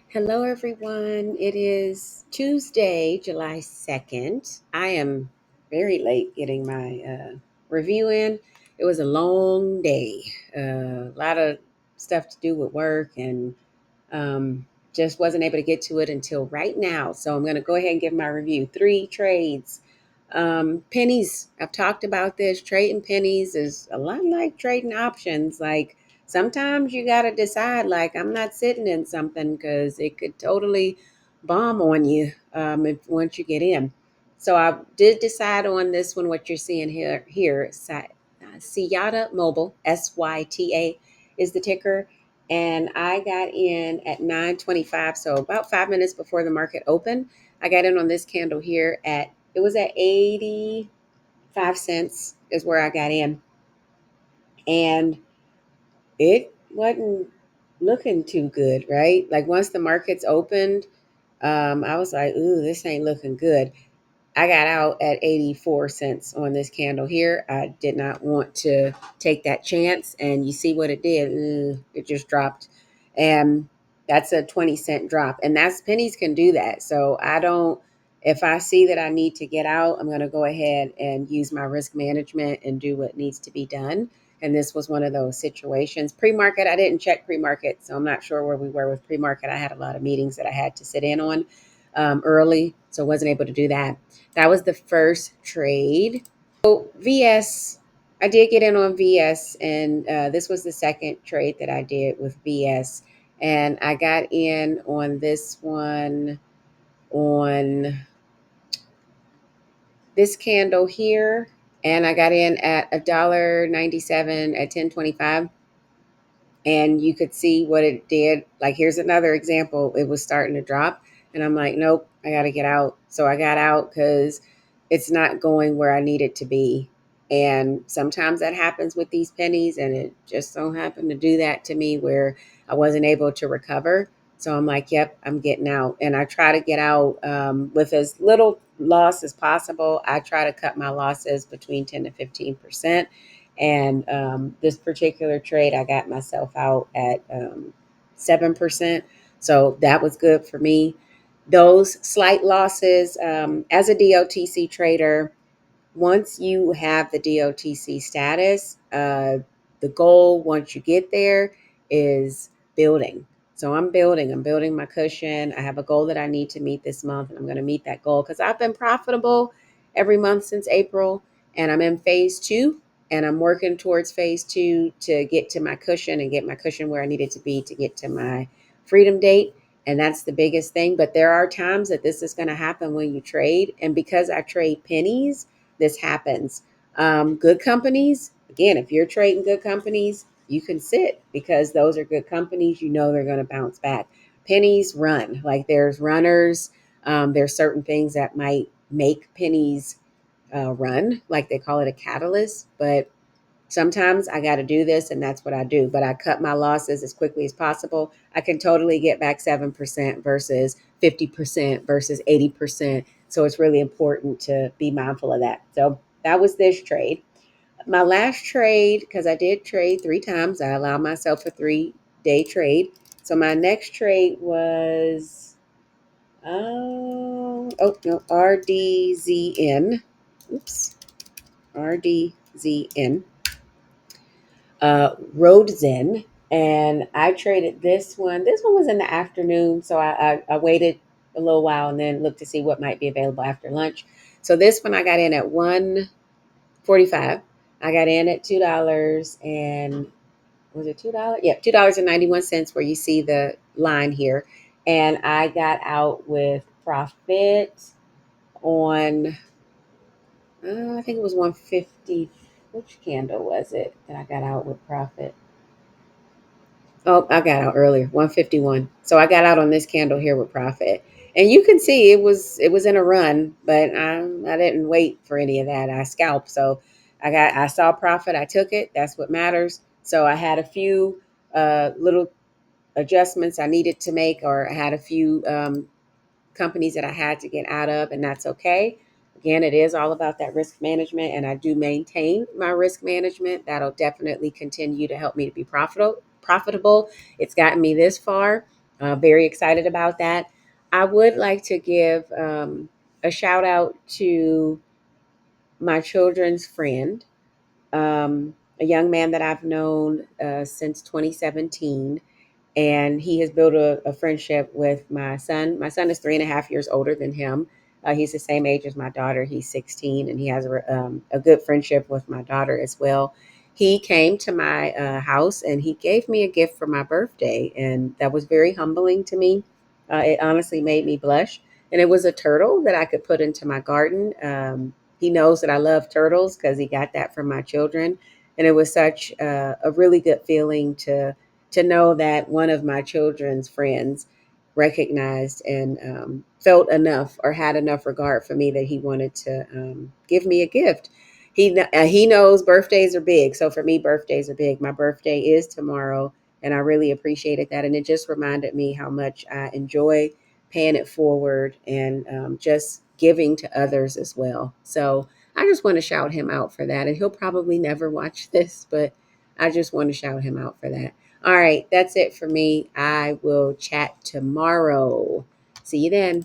Hello, everyone. It is Tuesday, July 2nd. I am very late getting my review in. It was a long day, a lot of stuff to do with work, and just wasn't able to get to it until right now. So I'm going to go ahead and give my review. Three trades. Pennies. I've talked about this. Trading pennies is a lot like trading options. Like sometimes you got to decide, like, I'm not sitting in something because it could totally bomb on you if once you get in. So I did decide on this one, what you're seeing here. Syata Mobile, SYTA is the ticker, and I got in at 9:25, so about 5 minutes before the market opened. I got in on this candle here at it was at 85 cents is where I got in, and it wasn't looking too good, right? Like once the markets opened, I was like, "Ooh, this ain't looking good." I got out at 84 cents on this candle here. I did not want to take that chance. And you see what it did. It just dropped. And that's a 20-cent drop. And that's pennies can do that. So I don't, if I see that I need to get out, I'm going to go ahead and use my risk management and do what needs to be done. And this was one of those situations. Pre market, I didn't check pre market. So I'm not sure where we were with pre market. I had a lot of meetings that I had to sit in on early. So I wasn't able to do that. That was the first trade. So VS, I did get in on VS, and this was the second trade that I did with VS, and I got in on this one on this candle here, and I got in at $1.97 at 10.25. And you could see what it did. Like, here's another example. It was starting to drop, and I'm like, nope, I got to get out. So I got out because it's not going where I need it to be. And sometimes that happens with these pennies, and it just so happened to do that to me where I wasn't able to recover. So I'm like, yep, I'm getting out. And I try to get out with as little loss as possible. I try to cut my losses between 10 to 15%. And this particular trade, I got myself out at 7%. So that was good for me. Those slight losses, as a DOTC trader, once you have the DOTC status, the goal once you get there is building. So I'm building my cushion. I have a goal that I need to meet this month, and I'm going to meet that goal because I've been profitable every month since April, and I'm in phase two, and I'm working towards phase two to get to my cushion and get my cushion where I need it to be to get to my freedom date. And that's the biggest thing. But there are times that this is going to happen when you trade. And because I trade pennies, this happens. Good companies, again, if you're trading good companies, you can sit because those are good companies. You know they're going to bounce back. Pennies run. Like there's runners. There's certain things that might make pennies run, like they call it a catalyst. But sometimes I got to do this, and that's what I do. But I cut my losses as quickly as possible. I can totally get back 7% versus 50% versus 80%. So it's really important to be mindful of that. So that was this trade. My last trade, because I did trade three times, I allowed myself a 3-day trade. So my next trade was, oh no, RDZN. Oops, RDZN. Rhodzen, and I traded this one. This one was in the afternoon, so I waited a little while and then looked to see what might be available after lunch. So this one I got in at 1.45. I got in at $2 and was it $2? Yeah, $2.91 where you see the line here. And I got out with profit on I think it was 150. Which candle was it that I got out with profit? Oh, I got out earlier, 151. So I got out on this candle here with profit. And you can see it was in a run, but I didn't wait for any of that. I scalped. So I saw profit, I took it. That's what matters. So I had a few little adjustments I needed to make, or I had a few companies that I had to get out of, and that's okay. Again, it is all about that risk management, and I do maintain my risk management. That'll definitely continue to help me to be profitable. It's gotten me this far, Very excited about that. I would like to give a shout out to my children's friend, a young man that I've known since 2017, and he has built a friendship with my son. My son is 3.5 years older than him. He's the same age as my daughter. He's 16, and he has a good friendship with my daughter as well. He came to my house and he gave me a gift for my birthday, and that was very humbling to me. It honestly made me blush. And it was a turtle that I could put into my garden. He knows that I love turtles because he got that from my children. And it was such a really good feeling to know that one of my children's friends recognized and felt enough or had enough regard for me that he wanted to give me a gift. He knows birthdays are big, so for me, birthdays are big. My birthday is tomorrow, and I really appreciated that. And it just reminded me how much I enjoy paying it forward and just giving to others as well. So I just want to shout him out for that. And he'll probably never watch this, but I just want to shout him out for that. All right, that's it for me. I will chat tomorrow. See you then.